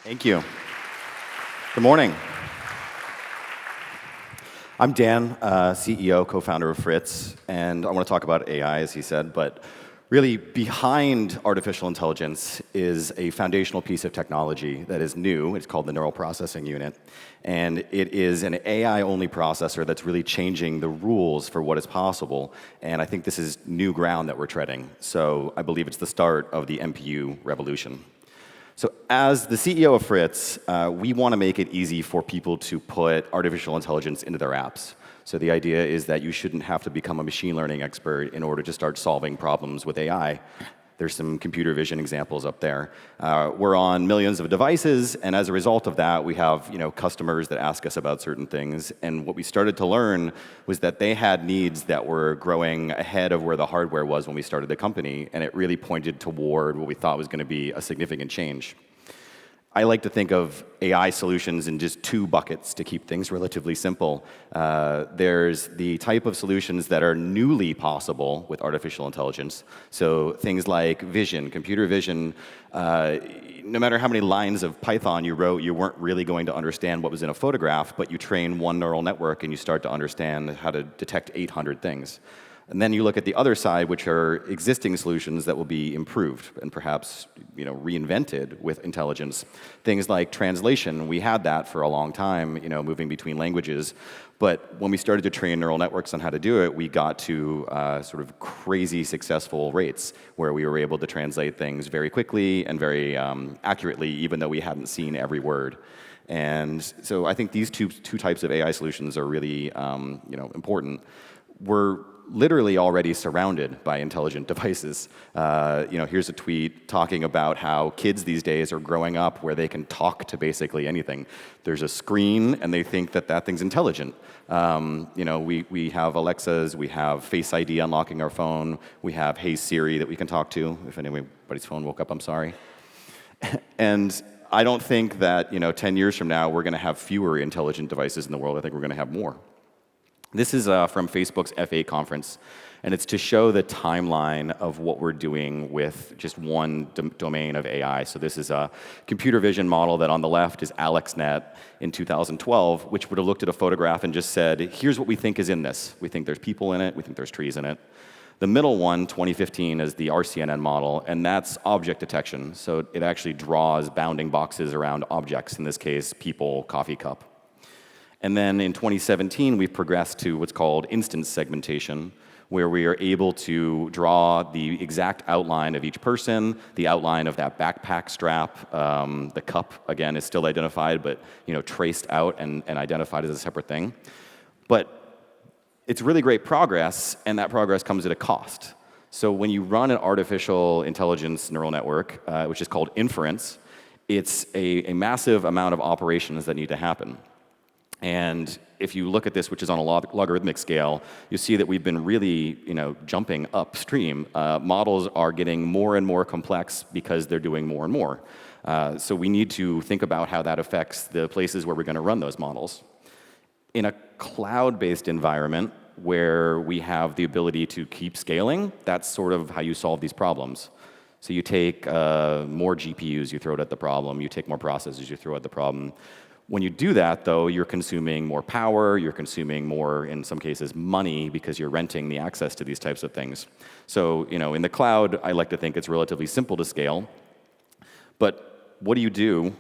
Thank you. Good morning. I'm Dan, CEO, co-founder of Fritz, and I want to talk about AI, as he said, but really behind artificial intelligence is a foundational piece of technology that is new. It's called the Neural Processing Unit, and it is an AI-only processor that's really changing the rules for what is possible, and I think this is new ground that we're treading. So I believe it's the start of the NPU revolution. So as the CEO of Fritz, we want to make it easy for people to put artificial intelligence into their apps. So the idea is that you shouldn't have to become a machine learning expert in order to start solving problems with AI. There's some computer vision examples up there. We're on millions of devices, and as a result of that, we have customers that ask us about certain things. And what we started to learn was that they had needs that were growing ahead of where the hardware was when we started the company, and it really pointed toward what we thought was going to be a significant change. I like to think of AI solutions in just two buckets to keep things relatively simple. There's the type of solutions that are newly possible with artificial intelligence. So things like vision, computer vision. No matter how many lines of Python you wrote, you weren't really going to understand what was in a photograph, but you train one neural network and you start to understand how to detect 800 things. And then you look at the other side, which are existing solutions that will be improved and perhaps reinvented with intelligence. Things like translation, we had that for a long time, moving between languages. But when we started to train neural networks on how to do it, we got to sort of crazy successful rates where we were able to translate things very quickly and very accurately, even though we hadn't seen every word. And so I think these two types of AI solutions are really important. We're literally already surrounded by intelligent devices. Here's a tweet talking about how kids these days are growing up where they can talk to basically anything. There's a screen, and they think that thing's intelligent. We have Alexas, we have Face ID unlocking our phone, we have Hey Siri that we can talk to. If anybody's phone woke up, I'm sorry. And I don't think that 10 years from now we're going to have fewer intelligent devices in the world. I think we're going to have more. This is from Facebook's F8 conference, and it's to show the timeline of what we're doing with just one domain of AI. So this is a computer vision model that on the left is AlexNet in 2012, which would have looked at a photograph and just said, here's what we think is in this. We think there's people in it, we think there's trees in it. The middle one, 2015, is the RCNN model, and that's object detection. So it actually draws bounding boxes around objects, in this case, people, coffee cup. And then in 2017, we've progressed to what's called instance segmentation, where we are able to draw the exact outline of each person, the outline of that backpack strap. The cup, again, is still identified, but traced out and identified as a separate thing. But it's really great progress, and that progress comes at a cost. So when you run an artificial intelligence neural network, which is called inference, it's a massive amount of operations that need to happen. And if you look at this, which is on a logarithmic scale, you see that we've been really, jumping upstream. Models are getting more and more complex because they're doing more and more. So we need to think about how that affects the places where we're going to run those models. In a cloud-based environment where we have the ability to keep scaling, that's sort of how you solve these problems. So you take more GPUs, you throw it at the problem. You take more processors, you throw it at the problem. When you do that, though, you're consuming more power, you're consuming more, in some cases, money, because you're renting the access to these types of things. So, in the cloud, I like to think it's relatively simple to scale. But what do you do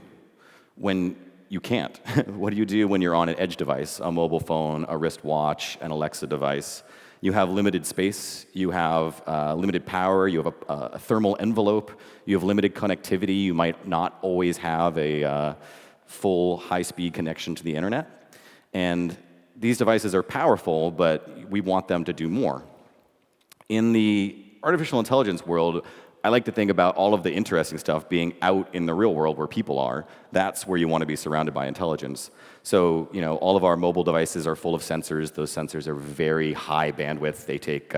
when you can't? What do you do when you're on an edge device, a mobile phone, a wristwatch, an Alexa device? You have limited space, you have limited power, you have a thermal envelope, you have limited connectivity, you might not always have a full high-speed connection to the internet. And these devices are powerful, but we want them to do more. In the artificial intelligence world, I like to think about all of the interesting stuff being out in the real world where people are. That's where you want to be surrounded by intelligence. So, all of our mobile devices are full of sensors. Those sensors are very high bandwidth. They take,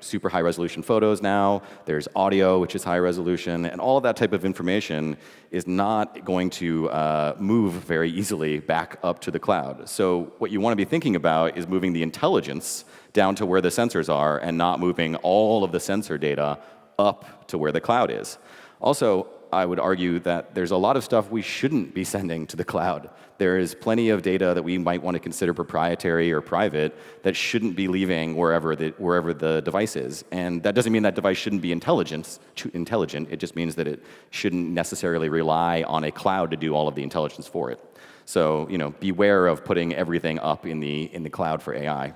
super high resolution photos now. There's audio, which is high resolution. And all of that type of information is not going to move very easily back up to the cloud. So what you want to be thinking about is moving the intelligence down to where the sensors are and not moving all of the sensor data up to where the cloud is. Also, I would argue that there's a lot of stuff we shouldn't be sending to the cloud. There is plenty of data that we might want to consider proprietary or private that shouldn't be leaving wherever the device is. And that doesn't mean that device shouldn't be intelligent. It just means that it shouldn't necessarily rely on a cloud to do all of the intelligence for it. So, beware of putting everything up in the cloud for AI.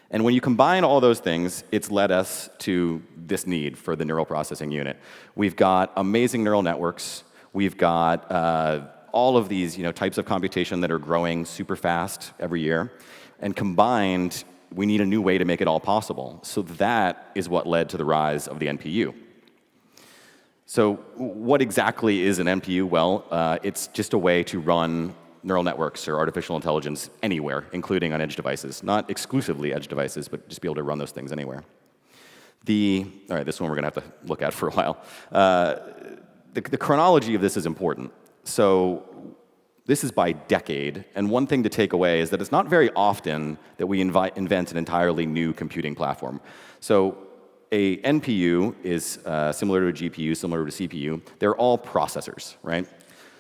And when you combine all those things, it's led us to this need for the neural processing unit. We've got amazing neural networks. We've got all of these types of computation that are growing super fast every year. And combined, we need a new way to make it all possible. So that is what led to the rise of the NPU. So what exactly is an NPU? Well, it's just a way to run neural networks or artificial intelligence anywhere, including on edge devices. Not exclusively edge devices, but just be able to run those things anywhere. All right, this one we're going to have to look at for a while. The chronology of this is important. So this is by decade, and one thing to take away is that it's not very often that we invent an entirely new computing platform. So a NPU is similar to a GPU, similar to a CPU. They're all processors, right?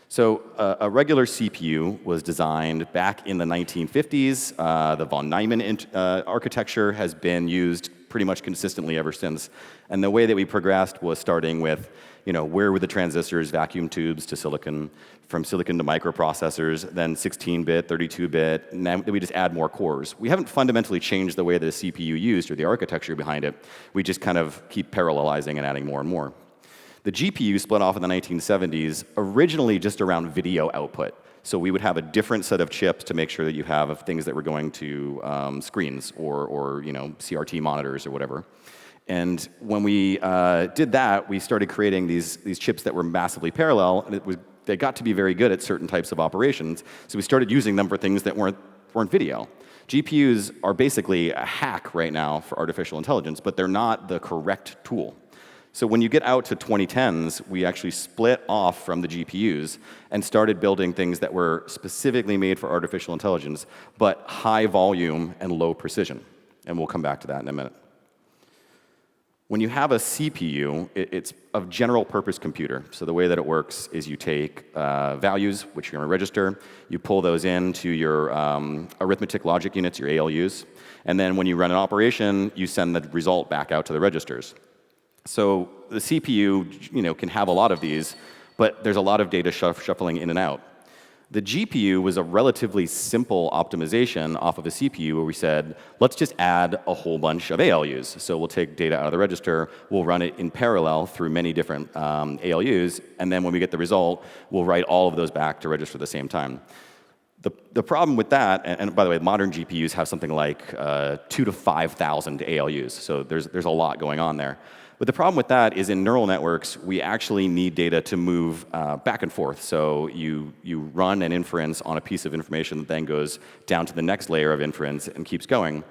So a regular CPU was designed back in the 1950s. The von Neumann architecture has been used pretty much consistently ever since. And the way that we progressed was starting with, where were the transistors, vacuum tubes to silicon, from silicon to microprocessors, then 16-bit, 32-bit, and then we just add more cores. We haven't fundamentally changed the way the CPU used or the architecture behind it. We just kind of keep parallelizing and adding more and more. The GPU split off in the 1970s, originally just around video output. So we would have a different set of chips to make sure that you have things that were going to screens or CRT monitors or whatever. And when we did that, we started creating these chips that were massively parallel, and they got to be very good at certain types of operations. So we started using them for things that weren't video. GPUs are basically a hack right now for artificial intelligence, but they're not the correct tool. So when you get out to 2010s, we actually split off from the GPUs and started building things that were specifically made for artificial intelligence, but high volume and low precision. And we'll come back to that in a minute. When you have a CPU, it's a general purpose computer. So the way that it works is you take values, which you're going to register, you pull those into your arithmetic logic units, your ALUs, and then when you run an operation, you send the result back out to the registers. So the CPU, can have a lot of these, but there's a lot of data shuffling in and out. The GPU was a relatively simple optimization off of a CPU where we said, let's just add a whole bunch of ALUs. So we'll take data out of the register, we'll run it in parallel through many different ALUs, and then when we get the result, we'll write all of those back to register at the same time. The problem with that, and by the way, modern GPUs have something like 2,000 to 5,000 ALUs, so there's a lot going on there. But the problem with that is in neural networks, we actually need data to move back and forth. So you run an inference on a piece of information that then goes down to the next layer of inference and keeps going.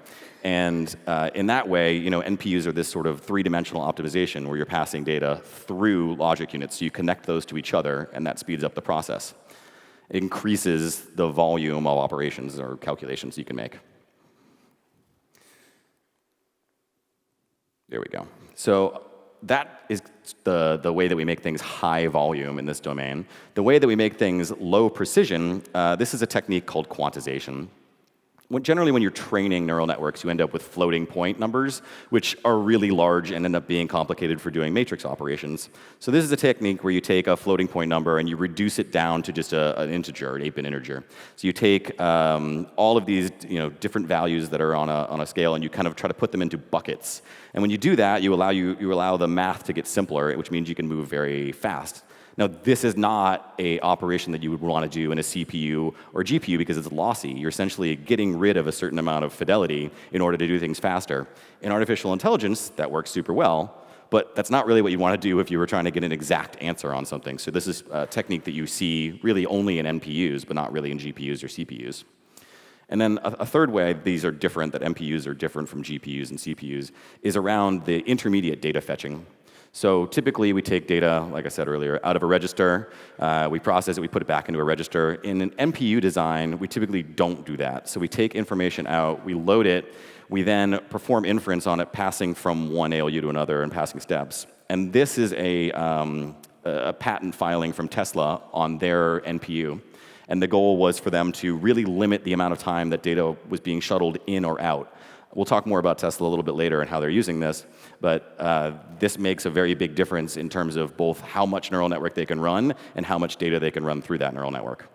And in that way, NPUs are this sort of three-dimensional optimization where you're passing data through logic units. So you connect those to each other, and that speeds up the process. It increases the volume of operations or calculations you can make. There we go. So that is the way that we make things high volume in this domain. The way that we make things low precision, this is a technique called quantization. Generally, when you're training neural networks, you end up with floating point numbers, which are really large and end up being complicated for doing matrix operations. So this is a technique where you take a floating point number and you reduce it down to just an integer, an 8-bit integer. So you take all of these different values that are on a scale and you kind of try to put them into buckets. And when you do that, you allow the math to get simpler, which means you can move very fast. Now, this is not an operation that you would want to do in a CPU or GPU because it's lossy. You're essentially getting rid of a certain amount of fidelity in order to do things faster. In artificial intelligence, that works super well, but that's not really what you want to do if you were trying to get an exact answer on something. So this is a technique that you see really only in NPUs, but not really in GPUs or CPUs. And then a third way these are different, that NPUs are different from GPUs and CPUs, is around the intermediate data fetching. So typically, we take data, like I said earlier, out of a register, we process it, we put it back into a register. In an NPU design, we typically don't do that. So we take information out, we load it, we then perform inference on it, passing from one ALU to another and passing steps. And this is a patent filing from Tesla on their NPU. And the goal was for them to really limit the amount of time that data was being shuttled in or out. We'll talk more about Tesla a little bit later and how they're using this, but this makes a very big difference in terms of both how much neural network they can run and how much data they can run through that neural network.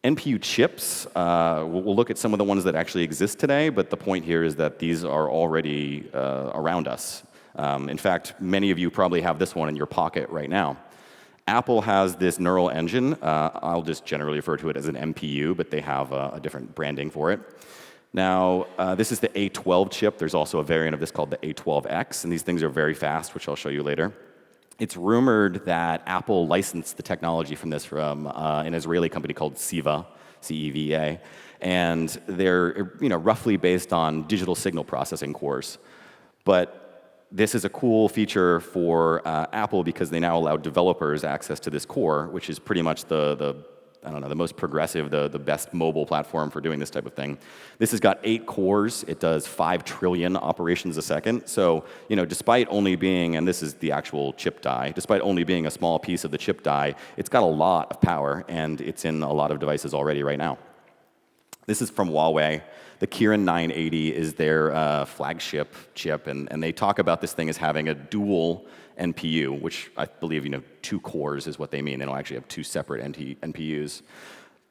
NPU chips, we'll look at some of the ones that actually exist today, but the point here is that these are already around us. In fact, many of you probably have this one in your pocket right now. Apple has this neural engine. I'll just generally refer to it as an NPU, but they have a different branding for it. Now, this is the A12 chip. There's also a variant of this called the A12X, and these things are very fast, which I'll show you later. It's rumored that Apple licensed the technology from this from an Israeli company called CEVA, C-E-V-A, and they're roughly based on digital signal processing cores. But this is a cool feature for Apple because they now allow developers access to this core, which is pretty much the most progressive, the best mobile platform for doing this type of thing. This has got 8 cores. It does 5 trillion operations a second. So, despite only being, and this is the actual chip die, despite only being a small piece of the chip die, it's got a lot of power, and it's in a lot of devices already right now. This is from Huawei. The Kirin 980 is their flagship chip, and they talk about this thing as having a dual NPU, which I believe 2 cores is what they mean. They don't actually have 2 separate NPUs.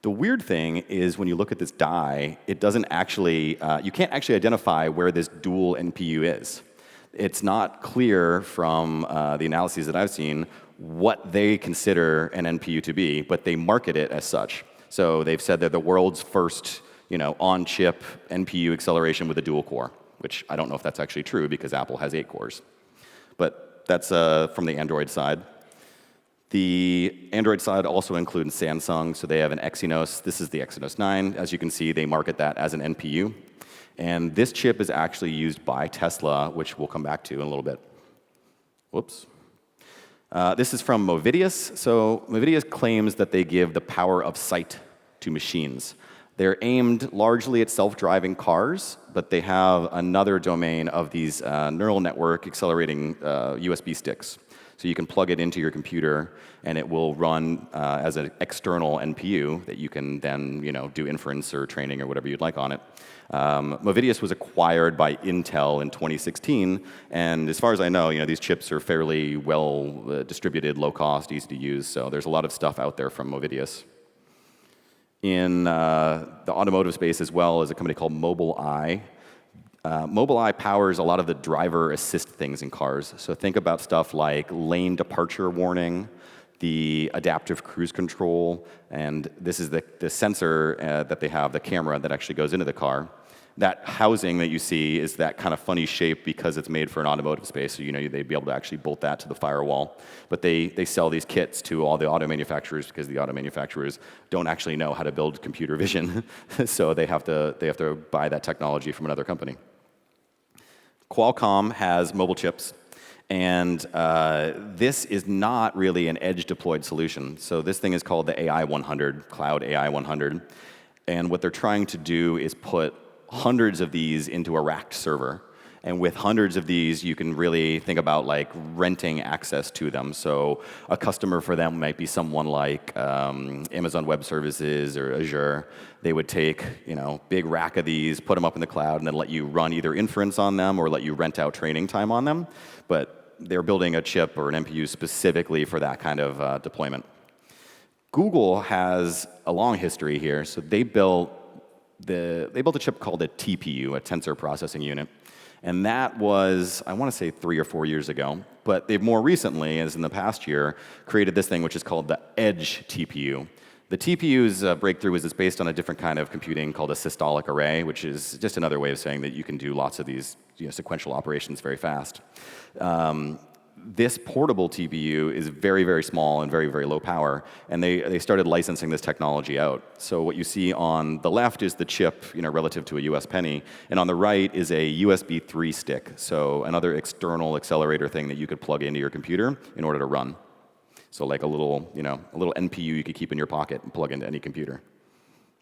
The weird thing is when you look at this die, it doesn't actually, you can't actually identify where this dual NPU is. It's not clear from the analyses that I've seen what they consider an NPU to be, but they market it as such. So they've said they're the world's first on-chip NPU acceleration with a dual core, which I don't know if that's actually true because Apple has 8 cores. But that's from the Android side. The Android side also includes Samsung, so they have an Exynos. This is the Exynos 9. As you can see, they market that as an NPU. And this chip is actually used by Tesla, which we'll come back to in a little bit. Whoops. This is from Movidius. So Movidius claims that they give the power of sight to machines. They're aimed largely at self-driving cars, but they have another domain of these neural network accelerating USB sticks. So you can plug it into your computer, and it will run as an external NPU that you can then do inference or training or whatever you'd like on it. Movidius was acquired by Intel in 2016, and as far as I know, these chips are fairly well distributed, low cost, easy to use. So there's a lot of stuff out there from Movidius. In the automotive space as well is a company called Mobileye. Mobileye powers a lot of the driver assist things in cars. So think about stuff like lane departure warning, the adaptive cruise control, and this is the sensor that they have, the camera that actually goes into the car. That housing that you see is that kind of funny shape because it's made for an automotive space, so they'd be able to actually bolt that to the firewall. But they sell these kits to all the auto manufacturers because the auto manufacturers don't actually know how to build computer vision, so they have to buy that technology from another company. Qualcomm has mobile chips, and this is not really an edge-deployed solution. So this thing is called the AI100, Cloud AI100, and what they're trying to do is put hundreds of these into a racked server. And with hundreds of these, you can really think about renting access to them. So a customer for them might be someone like Amazon Web Services or Azure. They would take big rack of these, put them up in the cloud, and then let you run either inference on them or let you rent out training time on them. But they're building a chip or an NPU specifically for that kind of deployment. Google has a long history here. So they built a chip called a TPU, a tensor processing unit. And that was, I want to say 3 or 4 years ago. But they've more recently, as in the past year, created this thing which is called the Edge TPU. The TPU's breakthrough is it's based on a different kind of computing called a systolic array, which is just another way of saying that you can do lots of these sequential operations very fast. this portable TPU is very, very small and very, very low power, and they started licensing this technology out. So what you see on the left is the chip, relative to a US penny, and on the right is a USB 3 stick, so another external accelerator thing that you could plug into your computer in order to run. So like a little NPU you could keep in your pocket and plug into any computer.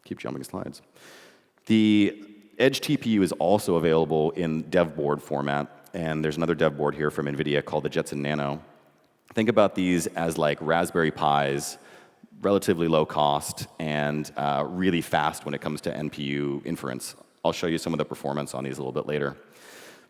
Keep jumping slides. The Edge TPU is also available in dev board format. And there's another dev board here from NVIDIA called the Jetson Nano. Think about these as like Raspberry Pis, relatively low cost, and really fast when it comes to NPU inference. I'll show you some of the performance on these a little bit later.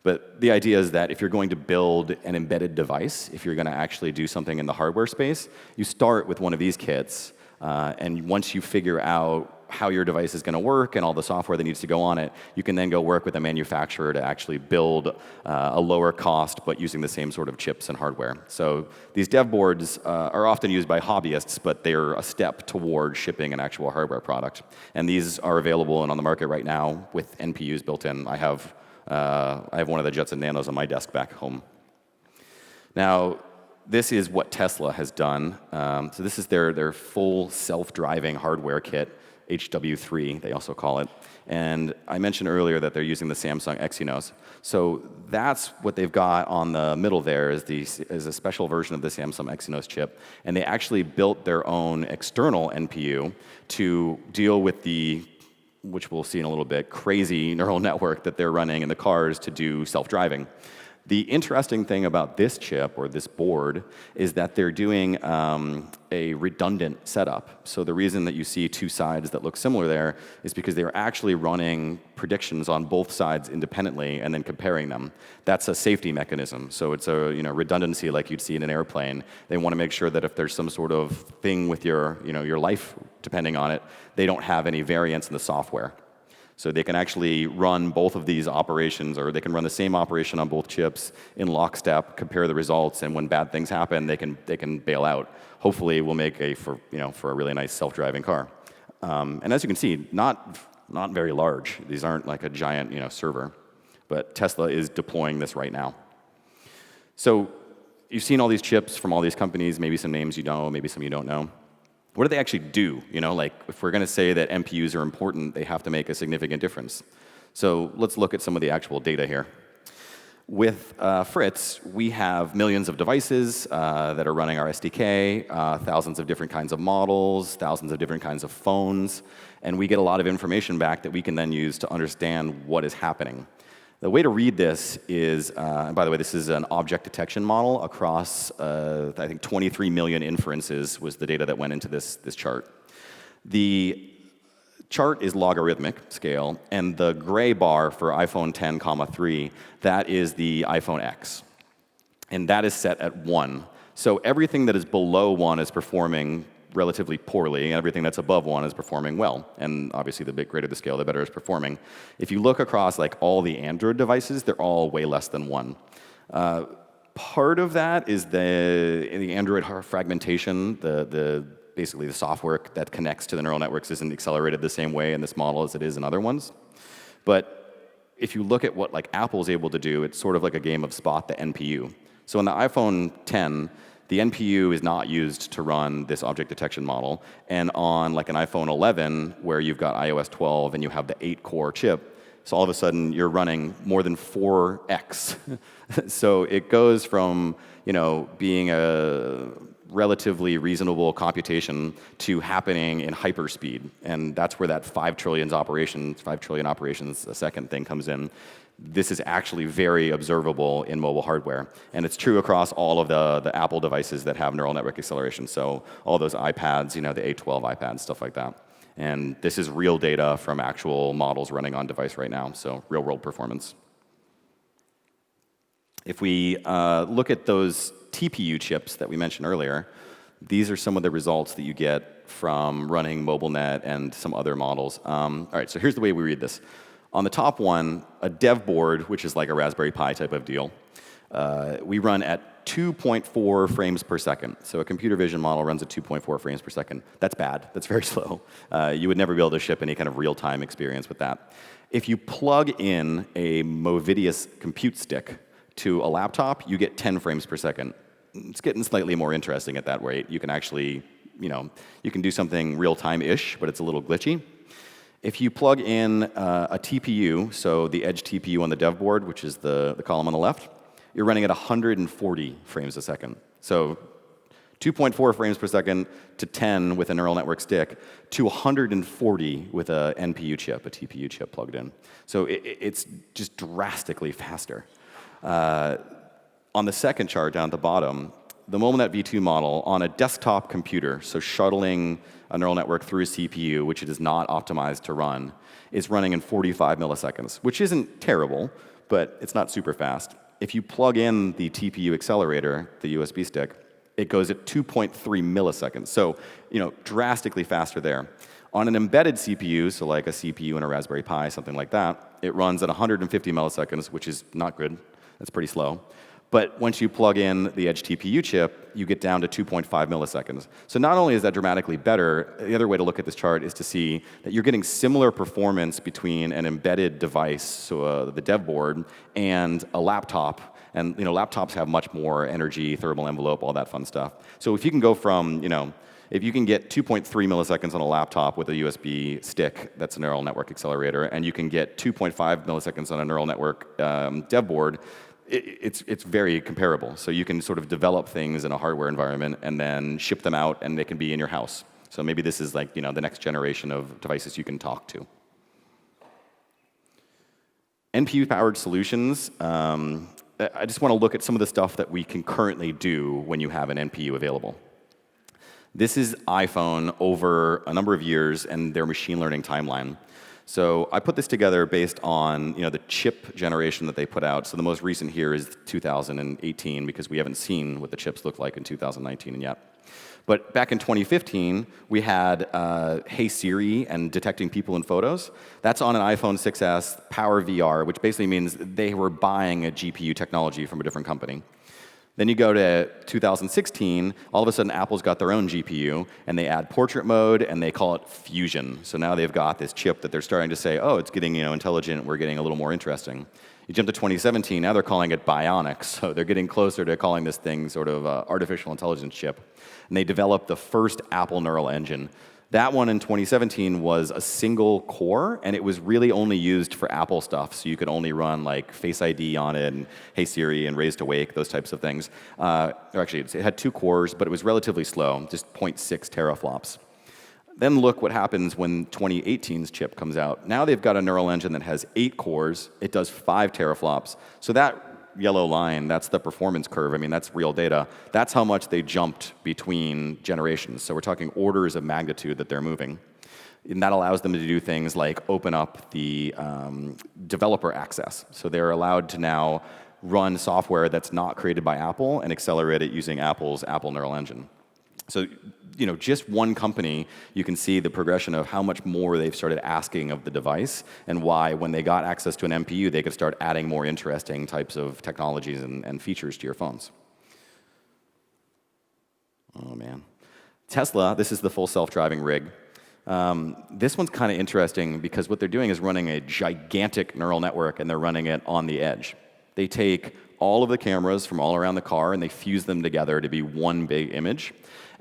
But the idea is that if you're going to build an embedded device, if you're going to actually do something in the hardware space, you start with one of these kits. And once you figure out how your device is going to work and all the software that needs to go on it, you can then go work with a manufacturer to actually build a lower cost, but using the same sort of chips and hardware. So these dev boards are often used by hobbyists, but they're a step toward shipping an actual hardware product. And these are available and on the market right now with NPUs built in. I have one of the Jetson Nanos on my desk back home. Now, this is what Tesla has done. So this is their full self-driving hardware kit, HW3, they also call it. And I mentioned earlier that they're using the Samsung Exynos. So that's what they've got on the middle there is a special version of the Samsung Exynos chip. And they actually built their own external NPU to deal with which we'll see in a little bit, crazy neural network that they're running in the cars to do self-driving. The interesting thing about this chip, or this board, is that they're doing a redundant setup. So the reason that you see two sides that look similar there is because they're actually running predictions on both sides independently and then comparing them. That's a safety mechanism. So it's a redundancy like you'd see in an airplane. They want to make sure that if there's some sort of thing with your life depending on it, they don't have any variance in the software. So they can actually run both of these operations, or they can run the same operation on both chips in lockstep, compare the results, and when bad things happen, they can bail out. Hopefully, we'll make for a really nice self-driving car. And as you can see, not very large. These aren't like a giant server, but Tesla is deploying this right now. So you've seen all these chips from all these companies. Maybe some names you know, maybe some you don't know. What do they actually do? Like if we're going to say that NPUs are important, they have to make a significant difference. So let's look at some of the actual data here. With Fritz, we have millions of devices that are running our SDK, thousands of different kinds of models, thousands of different kinds of phones, and we get a lot of information back that we can then use to understand what is happening. The way to read this is, and by the way, this is an object detection model across, I think, 23 million inferences was the data that went into this chart. The chart is logarithmic scale, and the gray bar for iPhone 10, 3, that is the iPhone X. And that is set at 1. So everything that is below 1 is performing relatively poorly, and everything that's above 1 is performing well. And obviously, the greater the scale, the better it's performing. If you look across like all the Android devices, they're all way less than 1. Part of that is the Android fragmentation, basically the software that connects to the neural networks isn't accelerated the same way in this model as it is in other ones. But if you look at what like Apple's able to do, it's sort of like a game of spot the NPU. So in the iPhone 10, the NPU is not used to run this object detection model. And on like an iPhone 11, where you've got iOS 12 and you have the 8-core chip, so all of a sudden you're running more than 4x. So it goes from being a relatively reasonable computation to happening in hyperspeed. And that's where that 5 trillion operations a second thing comes in. This is actually very observable in mobile hardware. And it's true across all of the Apple devices that have neural network acceleration. So all those iPads, the A12 iPads, stuff like that. And this is real data from actual models running on device right now, so real-world performance. If we look at those TPU chips that we mentioned earlier, these are some of the results that you get from running MobileNet and some other models. All right, so here's the way we read this. On the top one, a dev board, which is like a Raspberry Pi type of deal, we run at 2.4 frames per second. So a computer vision model runs at 2.4 frames per second. That's bad. That's very slow. You would never be able to ship any kind of real-time experience with that. If you plug in a Movidius compute stick to a laptop, you get 10 frames per second. It's getting slightly more interesting at that rate. You can actually, you can do something real-time-ish, but it's a little glitchy. If you plug in a TPU, so the edge TPU on the dev board, which is the column on the left, you're running at 140 frames a second. So 2.4 frames per second to 10 with a neural network stick to 140 with a NPU chip, a TPU chip plugged in. So it's just drastically faster. On the second chart down at the bottom, the moment that V2 model on a desktop computer, so shuttling a neural network through a CPU, which it is not optimized to run, is running in 45 milliseconds, which isn't terrible, but it's not super fast. If you plug in the TPU accelerator, the USB stick, it goes at 2.3 milliseconds, so drastically faster there. On an embedded CPU, so like a CPU in a Raspberry Pi, something like that, it runs at 150 milliseconds, which is not good. That's pretty slow. But once you plug in the edge TPU chip, you get down to 2.5 milliseconds. So not only is that dramatically better, the other way to look at this chart is to see that you're getting similar performance between an embedded device, so the dev board, and a laptop. And laptops have much more energy, thermal envelope, all that fun stuff. So if you can go from, if you can get 2.3 milliseconds on a laptop with a USB stick, that's a neural network accelerator, and you can get 2.5 milliseconds on a neural network dev board, it's very comparable. So you can sort of develop things in a hardware environment and then ship them out, and they can be in your house. So maybe this is like the next generation of devices you can talk to. NPU-powered solutions. I just want to look at some of the stuff that we can currently do when you have an NPU available. This is iPhone over a number of years and their machine learning timeline. So I put this together based on the chip generation that they put out. So the most recent here is 2018 because we haven't seen what the chips look like in 2019 yet. But back in 2015, we had Hey Siri and detecting people in photos. That's on an iPhone 6s Power VR, which basically means they were buying a GPU technology from a different company. Then you go to 2016, all of a sudden Apple's got their own GPU, and they add portrait mode, and they call it Fusion. So now they've got this chip that they're starting to say, oh, it's getting intelligent, we're getting a little more interesting. You jump to 2017, now they're calling it Bionic, so they're getting closer to calling this thing sort of artificial intelligence chip. And they developed the first Apple neural engine. That one in 2017 was a single core, and it was really only used for Apple stuff, so you could only run like Face ID on it, and Hey Siri, and Raise to Wake, those types of things. Actually, it had 2 cores, but it was relatively slow, just 0.6 teraflops. Then look what happens when 2018's chip comes out. Now they've got a neural engine that has 8 cores. It does 5 teraflops. So that yellow line, that's the performance curve. I mean, that's real data. That's how much they jumped between generations. So we're talking orders of magnitude that they're moving. And that allows them to do things like open up the developer access. So they're allowed to now run software that's not created by Apple and accelerate it using Apple's Apple Neural Engine. So, just one company, you can see the progression of how much more they've started asking of the device and why, when they got access to an NPU, they could start adding more interesting types of technologies and features to your phones. Oh, man. Tesla, this is the full self-driving rig. This one's kind of interesting because what they're doing is running a gigantic neural network, and they're running it on the edge. They take all of the cameras from all around the car, and they fuse them together to be one big image.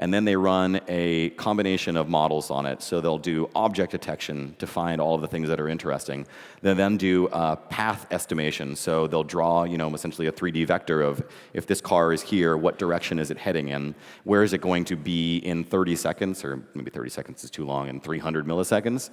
And then they run a combination of models on it. So they'll do object detection to find all of the things that are interesting. They then do path estimation. So they'll draw, essentially a 3D vector of if this car is here, what direction is it heading in? Where is it going to be in 30 seconds? Or maybe 30 seconds is too long, in 300 milliseconds.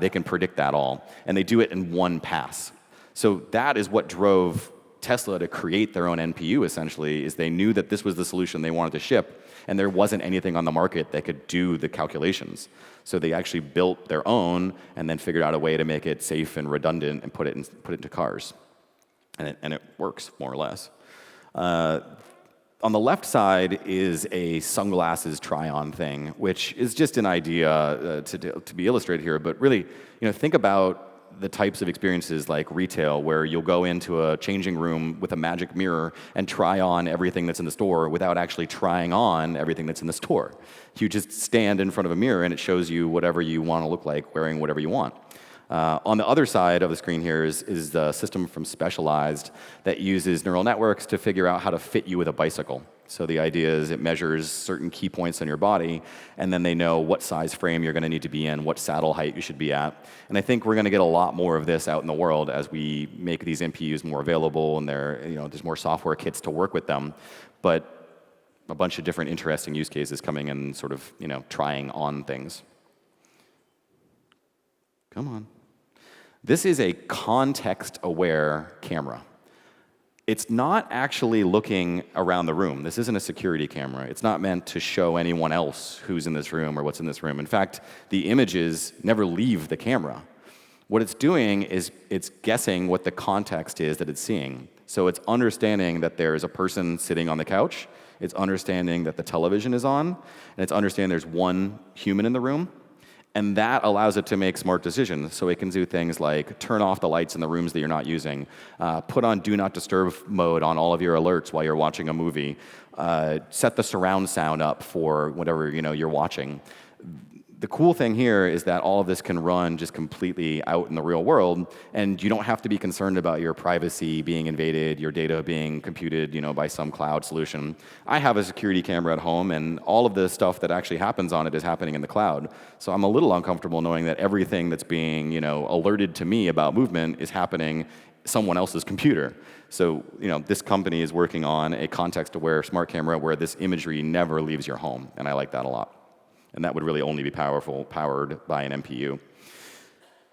They can predict that all. And they do it in one pass. So that is what drove Tesla to create their own NPU, essentially, is they knew that this was the solution they wanted to ship, and there wasn't anything on the market that could do the calculations. So they actually built their own and then figured out a way to make it safe and redundant and put it into cars. And it works, more or less. On the left side is a sunglasses try-on thing, which is just an idea to be illustrated here, but really, think about the types of experiences like retail where you'll go into a changing room with a magic mirror and try on everything that's in the store without actually trying on everything that's in the store. You just stand in front of a mirror and it shows you whatever you want to look like wearing whatever you want. On the other side of the screen here is the system from Specialized that uses neural networks to figure out how to fit you with a bicycle. So the idea is it measures certain key points on your body, and then they know what size frame you're going to need to be in, what saddle height you should be at. And I think we're going to get a lot more of this out in the world as we make these NPUs more available, and there's more software kits to work with them. But a bunch of different interesting use cases coming and sort of trying on things. Come on. This is a context-aware camera. It's not actually looking around the room. This isn't a security camera. It's not meant to show anyone else who's in this room or what's in this room. In fact, the images never leave the camera. What it's doing is it's guessing what the context is that it's seeing. So it's understanding that there's a person sitting on the couch, it's understanding that the television is on, and it's understanding there's one human in the room. And that allows it to make smart decisions. So it can do things like turn off the lights in the rooms that you're not using, put on do not disturb mode on all of your alerts while you're watching a movie, set the surround sound up for whatever you're watching. The cool thing here is that all of this can run just completely out in the real world, and you don't have to be concerned about your privacy being invaded, your data being computed, by some cloud solution. I have a security camera at home, and all of the stuff that actually happens on it is happening in the cloud. So I'm a little uncomfortable knowing that everything that's being, alerted to me about movement is happening someone else's computer. So, this company is working on a context-aware smart camera where this imagery never leaves your home, and I like that a lot. And that would really only be powered by an NPU.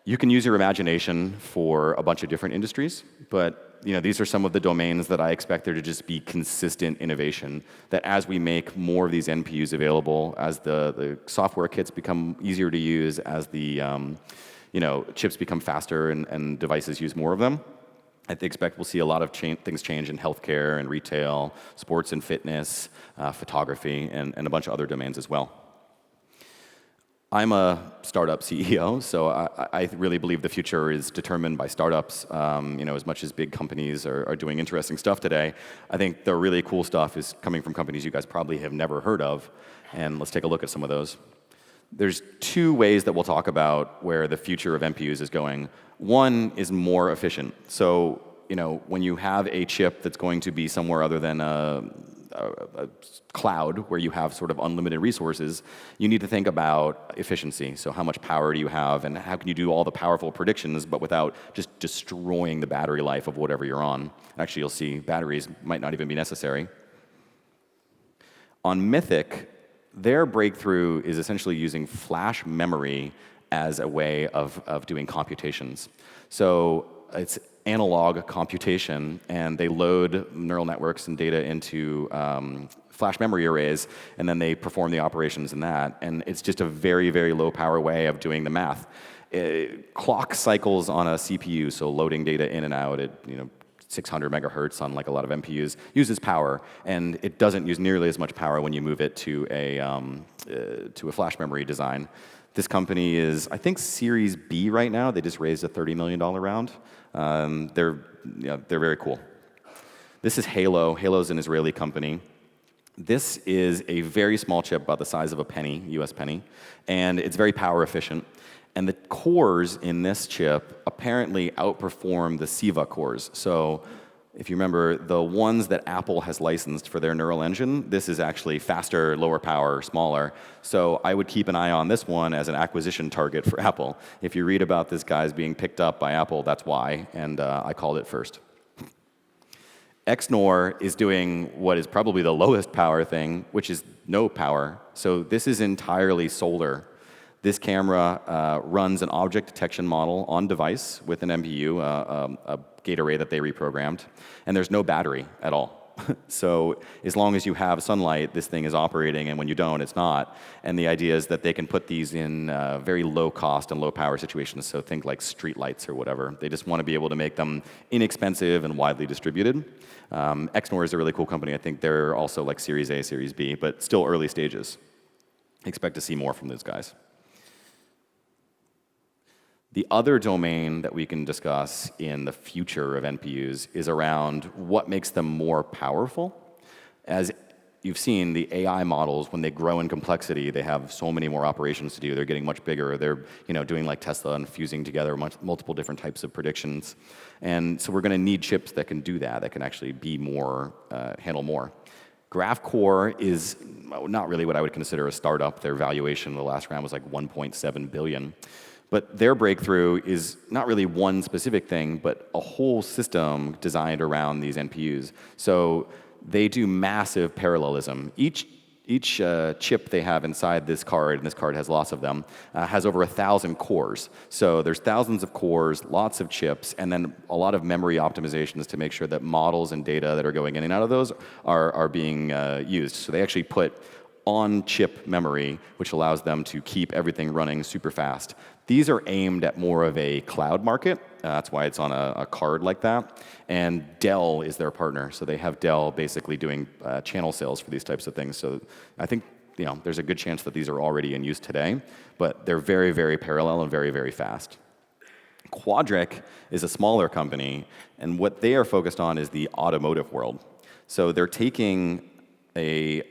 You can use your imagination for a bunch of different industries, but these are some of the domains that I expect there to just be consistent innovation, that as we make more of these NPUs available, as the software kits become easier to use, as the chips become faster and devices use more of them, I expect we'll see a lot of things change in healthcare and retail, sports and fitness, photography, and a bunch of other domains as well. I'm a startup CEO, so I really believe the future is determined by startups. As much as big companies are doing interesting stuff today, I think the really cool stuff is coming from companies you guys probably have never heard of, and let's take a look at some of those. There's two ways that we'll talk about where the future of NPUs is going. One is more efficient. So, when you have a chip that's going to be somewhere other than a cloud where you have sort of unlimited resources, you need to think about efficiency. So how much power do you have, and how can you do all the powerful predictions but without just destroying the battery life of whatever you're on? Actually, you'll see batteries might not even be necessary. On Mythic, their breakthrough is essentially using flash memory as a way of doing computations. So it's analog computation, and they load neural networks and data into flash memory arrays, and then they perform the operations in that. And it's just a very, very low power way of doing the math. Clock cycles on a CPU, so loading data in and out at 600 megahertz on like a lot of NPUs, uses power, and it doesn't use nearly as much power when you move it to a flash memory design. This company is, I think, Series B right now. They just raised a $30 million round. They're very cool. This is Halo. Halo's an Israeli company. This is a very small chip, about the size of a penny, US penny, and it's very power efficient. And the cores in this chip apparently outperform the SIVA cores. So if you remember, the ones that Apple has licensed for their neural engine, this is actually faster, lower power, smaller. So I would keep an eye on this one as an acquisition target for Apple. If you read about this guy's being picked up by Apple, that's why, and I called it first. Abdinoor is doing what is probably the lowest power thing, which is no power. So this is entirely solar. This camera runs an object detection model on device with an NPU, a gate array that they reprogrammed, and there's no battery at all. So as long as you have sunlight, this thing is operating, and when you don't, it's not. And the idea is that they can put these in very low cost and low power situations, so think like street lights or whatever. They just want to be able to make them inexpensive and widely distributed. Abdinoor is a really cool company. I think they're also like Series A, Series B, but still early stages. Expect to see more from those guys. The other domain that we can discuss in the future of NPUs is around what makes them more powerful. As you've seen the AI models, when they grow in complexity, they have so many more operations to do. They're getting much bigger. They're doing like Tesla and fusing together multiple different types of predictions. And so we're going to need chips that can do that can actually be more, handle more. GraphCore is not really what I would consider a startup. Their valuation in the last round was like 1.7 billion. But their breakthrough is not really one specific thing, but a whole system designed around these NPUs. So they do massive parallelism. Each chip they have inside this card, and this card has lots of them, has over 1,000 cores. So there's thousands of cores, lots of chips, and then a lot of memory optimizations to make sure that models and data that are going in and out of those are being used. So they actually put on-chip memory, which allows them to keep everything running super fast. These are aimed at more of a cloud market. That's why it's on a card like that. And Dell is their partner. So they have Dell basically doing channel sales for these types of things. So I think there's a good chance that these are already in use today, but they're very, very parallel and very, very fast. Quadric is a smaller company, and what they are focused on is the automotive world. So they're taking a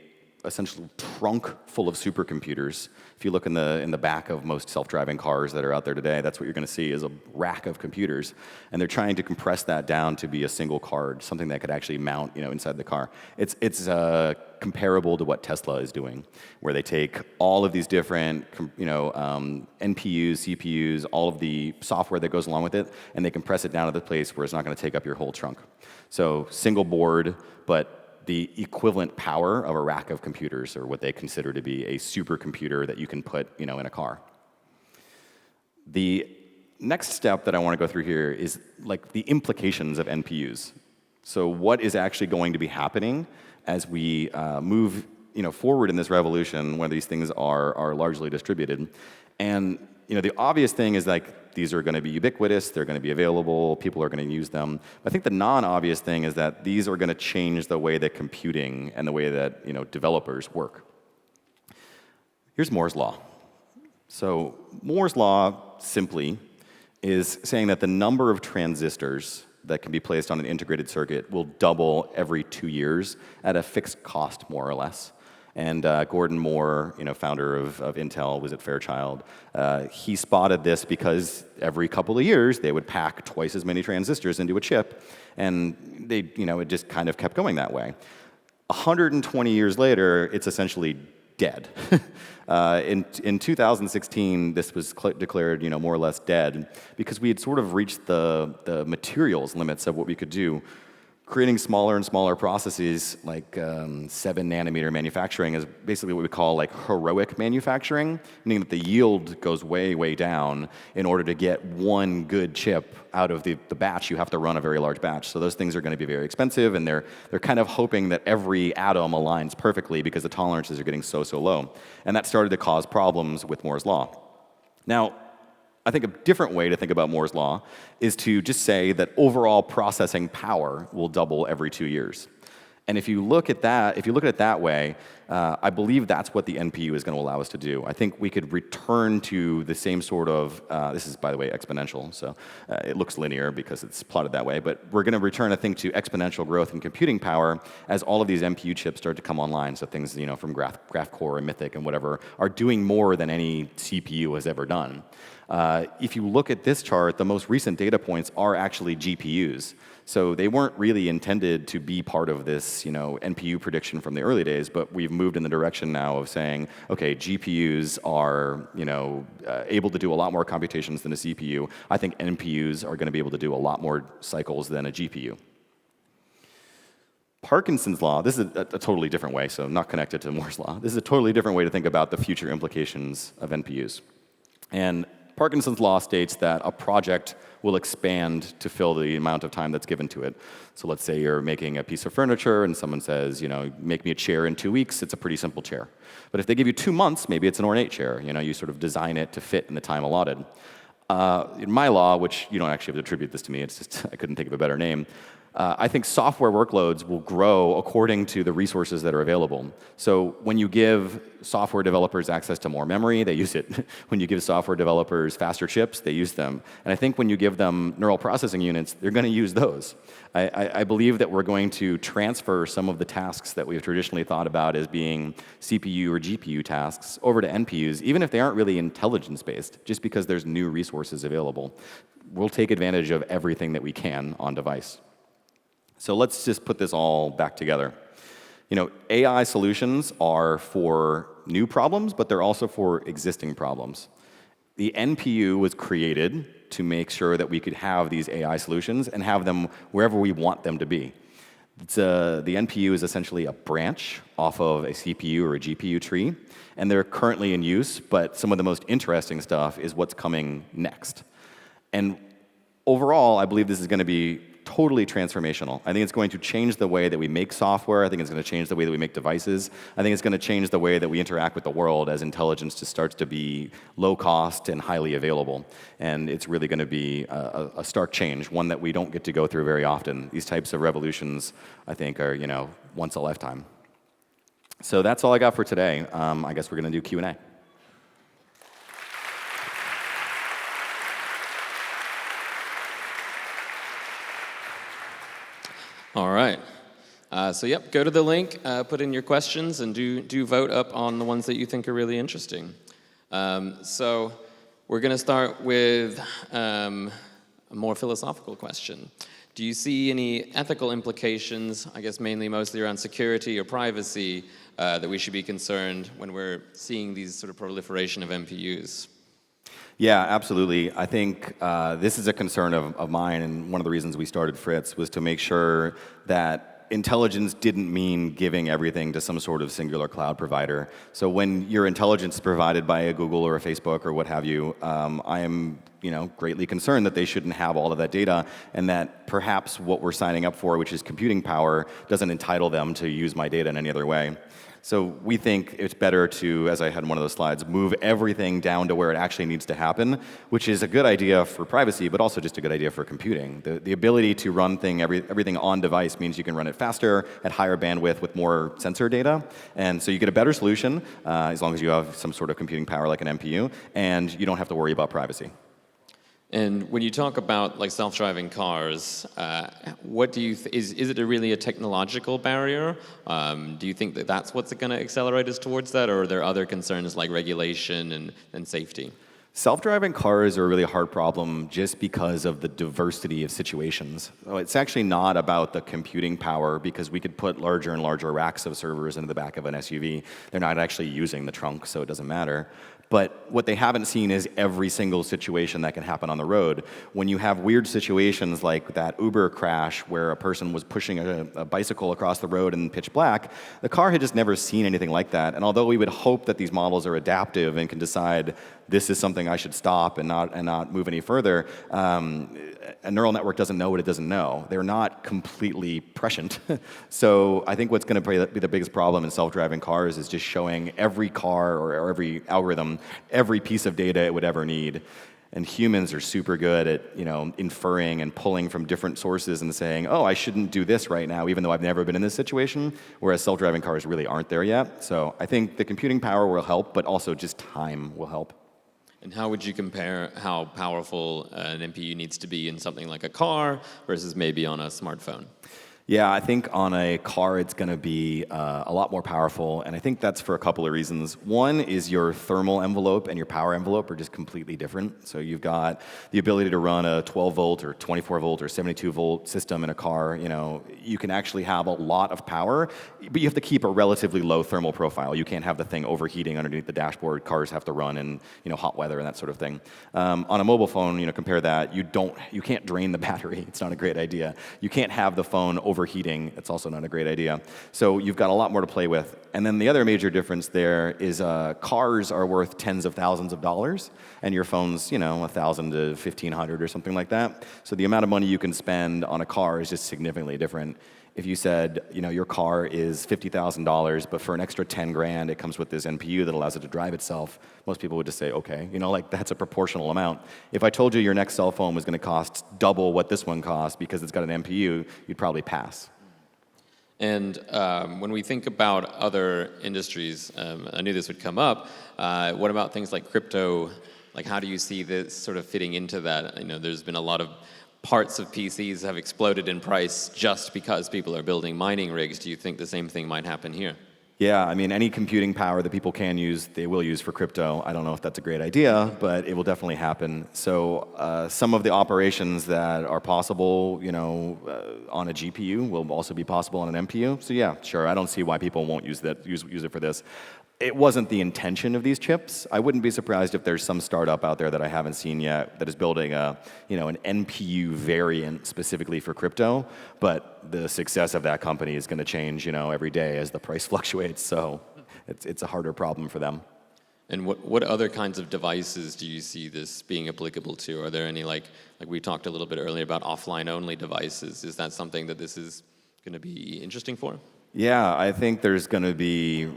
essential trunk full of supercomputers. If you look in the back of most self-driving cars that are out there today, that's what you're going to see is a rack of computers. And they're trying to compress that down to be a single card, something that could actually mount inside the car. It's comparable to what Tesla is doing, where they take all of these different NPUs, CPUs, all of the software that goes along with it, and they compress it down to the place where it's not going to take up your whole trunk. So single board, but the equivalent power of a rack of computers, or what they consider to be a supercomputer that you can put in a car. The next step that I want to go through here is like the implications of NPUs. So what is actually going to be happening as we move forward in this revolution when these things are largely distributed? And the obvious thing is like these are going to be ubiquitous, they're going to be available, people are going to use them. I think the non-obvious thing is that these are going to change the way that computing and the way that developers work. Here's Moore's law. So Moore's law simply is saying that the number of transistors that can be placed on an integrated circuit will double every 2 years at a fixed cost, more or less. And Gordon Moore, founder of Intel, was at Fairchild. He spotted this because every couple of years they would pack twice as many transistors into a chip, and it just kind of kept going that way. 120 years later, it's essentially dead. In 2016, this was declared, more or less dead because we had sort of reached the materials limits of what we could do. Creating smaller and smaller processes, like 7-nanometer manufacturing, is basically what we call like heroic manufacturing, meaning that the yield goes way, way down. In order to get one good chip out of the batch, you have to run a very large batch. So those things are going to be very expensive, and they're kind of hoping that every atom aligns perfectly because the tolerances are getting so low. And that started to cause problems with Moore's law. Now, I think a different way to think about Moore's law is to just say that overall processing power will double every 2 years. And if you look at it that way, I believe that's what the NPU is going to allow us to do. I think we could return to the same sort of, this is, by the way, exponential, so it looks linear because it's plotted that way, but we're going to return, I think, to exponential growth in computing power as all of these NPU chips start to come online. So things, from GraphCore and Mythic and whatever are doing more than any CPU has ever done. If you look at this chart, the most recent data points are actually GPUs. So they weren't really intended to be part of this, NPU prediction from the early days, but we've moved in the direction now of saying, okay, GPUs are, able to do a lot more computations than a CPU. I think NPUs are going to be able to do a lot more cycles than a GPU. Parkinson's law, this is a totally different way, so not connected to Moore's law. This is a totally different way to think about the future implications of NPUs. And Parkinson's law states that a project will expand to fill the amount of time that's given to it. So let's say you're making a piece of furniture and someone says, make me a chair in 2 weeks, it's a pretty simple chair. But if they give you 2 months, maybe it's an ornate chair. You sort of design it to fit in the time allotted. In my law, which you don't actually have to attribute this to me, it's just I couldn't think of a better name, I think software workloads will grow according to the resources that are available. So when you give software developers access to more memory, they use it. When you give software developers faster chips, they use them. And I think when you give them neural processing units, they're going to use those. I believe that we're going to transfer some of the tasks that we've traditionally thought about as being CPU or GPU tasks over to NPUs, even if they aren't really intelligence-based, just because there's new resources available. We'll take advantage of everything that we can on device. So let's just put this all back together. AI solutions are for new problems, but they're also for existing problems. The NPU was created to make sure that we could have these AI solutions and have them wherever we want them to be. The NPU is essentially a branch off of a CPU or a GPU tree, and they're currently in use, but some of the most interesting stuff is what's coming next. And overall, I believe this is going to be totally transformational. I think it's going to change the way that we make software. I think it's going to change the way that we make devices. I think it's going to change the way that we interact with the world as intelligence just starts to be low cost and highly available. And it's really going to be a stark change, one that we don't get to go through very often. These types of revolutions, I think, are once a lifetime. So that's all I got for today. I guess we're going to do Q&A. All right. Go to the link, put in your questions, and do vote up on the ones that you think are really interesting. So we're going to start with a more philosophical question. Do you see any ethical implications, I guess mostly around security or privacy, that we should be concerned when we're seeing these sort of proliferation of NPUs? Yeah, absolutely. I think this is a concern of mine, and one of the reasons we started Fritz was to make sure that intelligence didn't mean giving everything to some sort of singular cloud provider. So when your intelligence is provided by a Google or a Facebook or what have you, I am greatly concerned that they shouldn't have all of that data, and that perhaps what we're signing up for, which is computing power, doesn't entitle them to use my data in any other way. So we think it's better to, as I had in one of those slides, move everything down to where it actually needs to happen, which is a good idea for privacy, but also just a good idea for computing. The ability to run everything on device means you can run it faster, at higher bandwidth with more sensor data. And so you get a better solution, as long as you have some sort of computing power like an NPU, and you don't have to worry about privacy. And when you talk about like self-driving cars, what do you is it really a technological barrier? Do you think that that's what's going to accelerate us towards that, or are there other concerns like regulation and safety? Self-driving cars are a really hard problem just because of the diversity of situations. So it's actually not about the computing power, because we could put larger and larger racks of servers into the back of an SUV. They're not actually using the trunk, so it doesn't matter. But what they haven't seen is every single situation that can happen on the road. When you have weird situations like that Uber crash where a person was pushing a bicycle across the road in pitch black, the car had just never seen anything like that. And although we would hope that these models are adaptive and can decide this is something I should stop and not move any further, a neural network doesn't know what it doesn't know. They're not completely prescient. So I think what's going to be the biggest problem in self-driving cars is just showing every car or every algorithm every piece of data it would ever need. And humans are super good at inferring and pulling from different sources and saying, oh, I shouldn't do this right now, even though I've never been in this situation, whereas self-driving cars really aren't there yet. So I think the computing power will help, but also just time will help. And how would you compare how powerful an NPU needs to be in something like a car versus maybe on a smartphone? Yeah, I think on a car it's going to be a lot more powerful, and I think that's for a couple of reasons. One is your thermal envelope and your power envelope are just completely different. So you've got the ability to run a 12-volt or 24-volt or 72-volt system in a car. You can actually have a lot of power, but you have to keep a relatively low thermal profile. You can't have the thing overheating underneath the dashboard. Cars have to run in hot weather and that sort of thing. On a mobile phone, compare that. You can't drain the battery. It's not a great idea. You can't have the phone overheating. It's also not a great idea. So you've got a lot more to play with. And then the other major difference there is cars are worth tens of thousands of dollars, and your phone's, $1,000 to $1,500 or something like that. So the amount of money you can spend on a car is just significantly different. If you said, your car is $50,000, but for an extra 10 grand, it comes with this NPU that allows it to drive itself, most people would just say, okay, that's a proportional amount. If I told you your next cell phone was going to cost double what this one costs because it's got an NPU, you'd probably pass. And when we think about other industries, I knew this would come up. What about things like crypto? Like, how do you see this sort of fitting into that? There's been a lot of parts of PCs have exploded in price just because people are building mining rigs. Do you think the same thing might happen here? Yeah, any computing power that people can use, they will use for crypto. I don't know if that's a great idea, but it will definitely happen. So some of the operations that are possible, on a GPU will also be possible on an NPU. So yeah, sure. I don't see why people won't use it for this. It wasn't the intention of these chips. I wouldn't be surprised if there's some startup out there that I haven't seen yet that is building an NPU variant specifically for crypto. But the success of that company is going to change, every day as the price fluctuates. So it's a harder problem for them. And what other kinds of devices do you see this being applicable to? Are there any, like we talked a little bit earlier about offline-only devices? Is that something that this is going to be interesting for? Yeah, I think there's going to be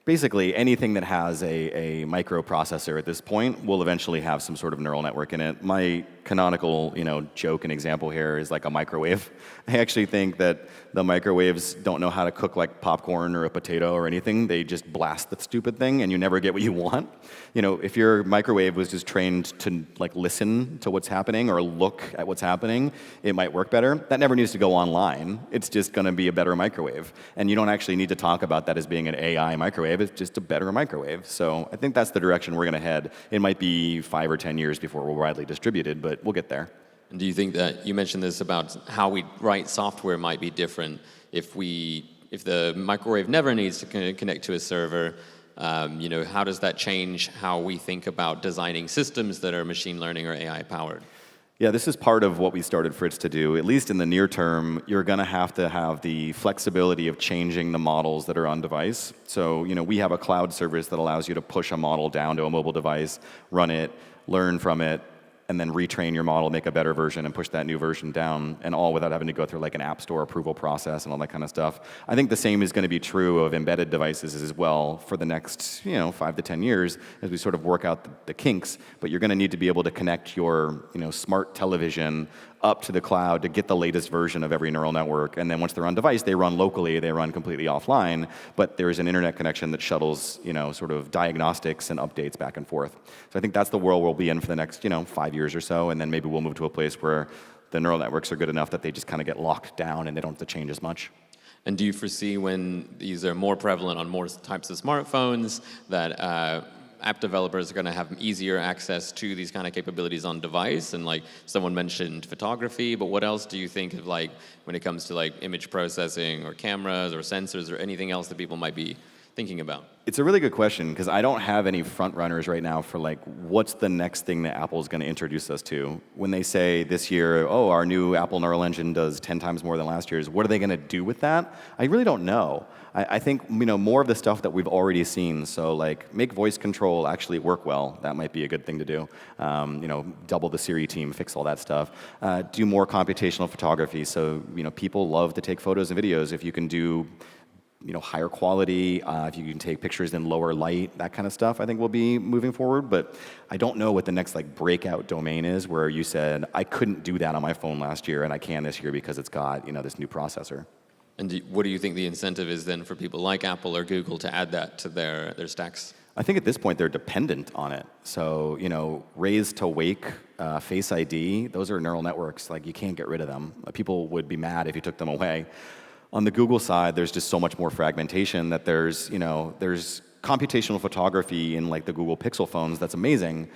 basically anything that has a microprocessor at this point will eventually have some sort of neural network in it. My canonical, joke and example here is like a microwave. I actually think that the microwaves don't know how to cook like popcorn or a potato or anything. They just blast the stupid thing and you never get what you want. If your microwave was just trained to listen to what's happening or look at what's happening, it might work better. That never needs to go online. It's just going to be a better microwave. And you don't actually need to talk about that as being an AI microwave. It's just a better microwave. So I think that's the direction we're going to head. It might be 5 or 10 years before we're widely distributed, but we'll get there. And do you think that, you mentioned this about how we write software might be different if the microwave never needs to connect to a server, how does that change how we think about designing systems that are machine learning or AI powered? Yeah, this is part of what we started Fritz to do. At least in the near term, you're going to have the flexibility of changing the models that are on device. So, we have a cloud service that allows you to push a model down to a mobile device, run it, learn from it, and then retrain your model, make a better version, and push that new version down, and all without having to go through like an app store approval process and all that kind of stuff. I think the same is going to be true of embedded devices as well for the next 5 to 10 years as we sort of work out the kinks. But you're going to need to be able to connect your smart television up to the cloud to get the latest version of every neural network. And then once they're on device, they run locally, they run completely offline, but there's an internet connection that shuttles, sort of diagnostics and updates back and forth. So I think that's the world we'll be in for the next, 5 years or so, and then maybe we'll move to a place where the neural networks are good enough that they just kind of get locked down and they don't have to change as much. And do you foresee when these are more prevalent on more types of smartphones that app developers are going to have easier access to these kind of capabilities on device? And someone mentioned photography, but what else do you think of when it comes to image processing or cameras or sensors or anything else that people might be thinking about? It's a really good question because I don't have any front runners right now for what's the next thing that Apple's going to introduce us to. When they say this year, our new Apple Neural Engine does 10 times more than last year's, what are they going to do with that? I really don't know. I think more of the stuff that we've already seen. So make voice control actually work well. That might be a good thing to do. Double the Siri team, fix all that stuff. Do more computational photography. So people love to take photos and videos. If you can do higher quality, if you can take pictures in lower light, that kind of stuff, I think we'll be moving forward. But I don't know what the next breakout domain is where you said, I couldn't do that on my phone last year and I can this year because it's got this new processor. And what do you think the incentive is then for people like Apple or Google to add that to their stacks? I think at this point they're dependent on it. So, raise to wake, Face ID, those are neural networks. You can't get rid of them. People would be mad if you took them away. On the Google side, there's just so much more fragmentation that there's computational photography in the Google Pixel phones that's amazing.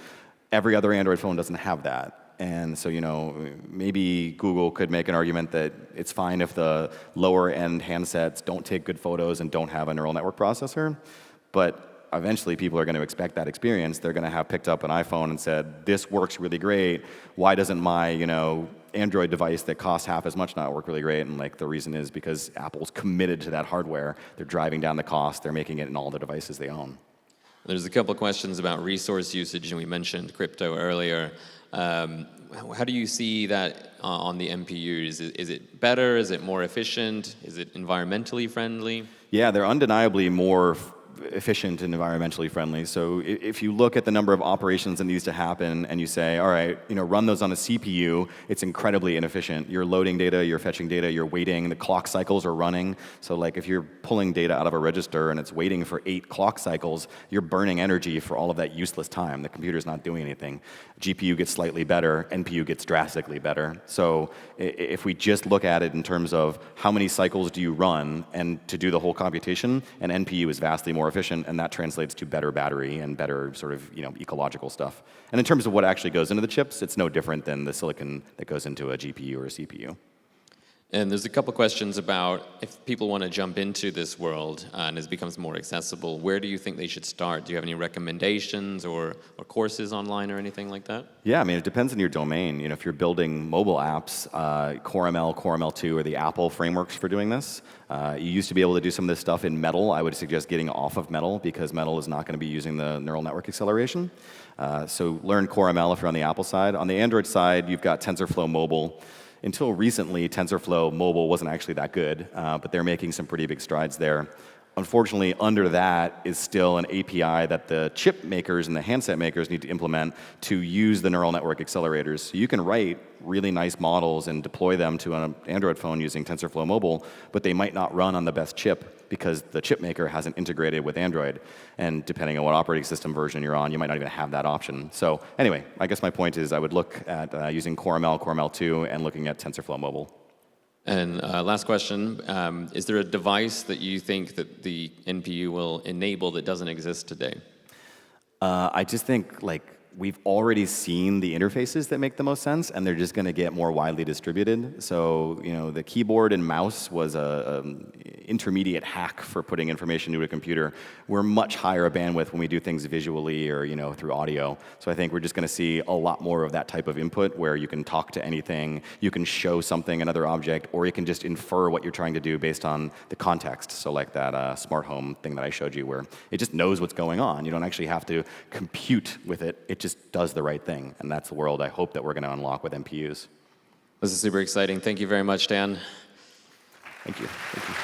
Every other Android phone doesn't have that. And so, maybe Google could make an argument that it's fine if the lower end handsets don't take good photos and don't have a neural network processor. But eventually people are going to expect that experience. They're going to have picked up an iPhone and said, this works really great. Why doesn't my, Android device that costs half as much not work really great? And the reason is because Apple's committed to that hardware. They're driving down the cost. They're making it in all the devices they own. There's a couple of questions about resource usage, and we mentioned crypto earlier. how do you see that on the NPU? Is it better? Is it more efficient? Is it environmentally friendly? Yeah, they're undeniably more efficient and environmentally friendly. So if you look at the number of operations that needs to happen and you say, all right, run those on a CPU, it's incredibly inefficient. You're loading data, you're fetching data, you're waiting, the clock cycles are running. So like if you're pulling data out of a register and it's waiting for 8 clock cycles, you're burning energy for all of that useless time. The computer's not doing anything. GPU gets slightly better, NPU gets drastically better. So if we just look at it in terms of how many cycles do you run and to do the whole computation, an NPU is vastly more efficient, and that translates to better battery and better sort of ecological stuff. And in terms of what actually goes into the chips, it's no different than the silicon that goes into a GPU or a CPU. And there's a couple questions about if people want to jump into this world and it becomes more accessible, where do you think they should start? Do you have any recommendations or courses online or anything like that? Yeah, I mean, it depends on your domain. If you're building mobile apps, CoreML, CoreML2 are the Apple frameworks for doing this. You used to be able to do some of this stuff in Metal. I would suggest getting off of Metal because Metal is not going to be using the neural network acceleration. So learn CoreML if you're on the Apple side. On the Android side, you've got TensorFlow Mobile. Until recently, TensorFlow Mobile wasn't actually that good, but they're making some pretty big strides there. Unfortunately, under that is still an API that the chip makers and the handset makers need to implement to use the neural network accelerators. So you can write really nice models and deploy them to an Android phone using TensorFlow Mobile, but they might not run on the best chip because the chip maker hasn't integrated with Android. And depending on what operating system version you're on, you might not even have that option. So anyway, I guess my point is I would look at using CoreML, CoreML2, and looking at TensorFlow Mobile. And last question, is there a device that you think that the NPU will enable that doesn't exist today? I just think we've already seen the interfaces that make the most sense, and they're just going to get more widely distributed. So, the keyboard and mouse was a intermediate hack for putting information into a computer. We're much higher bandwidth when we do things visually or, through audio. So I think we're just going to see a lot more of that type of input where you can talk to anything, you can show something, another object, or you can just infer what you're trying to do based on the context. So like that smart home thing that I showed you where it just knows what's going on. You don't actually have to compute with it. It just does the right thing. And that's the world I hope that we're going to unlock with NPUs. This is super exciting. Thank you very much, Dan. Thank you. Thank you.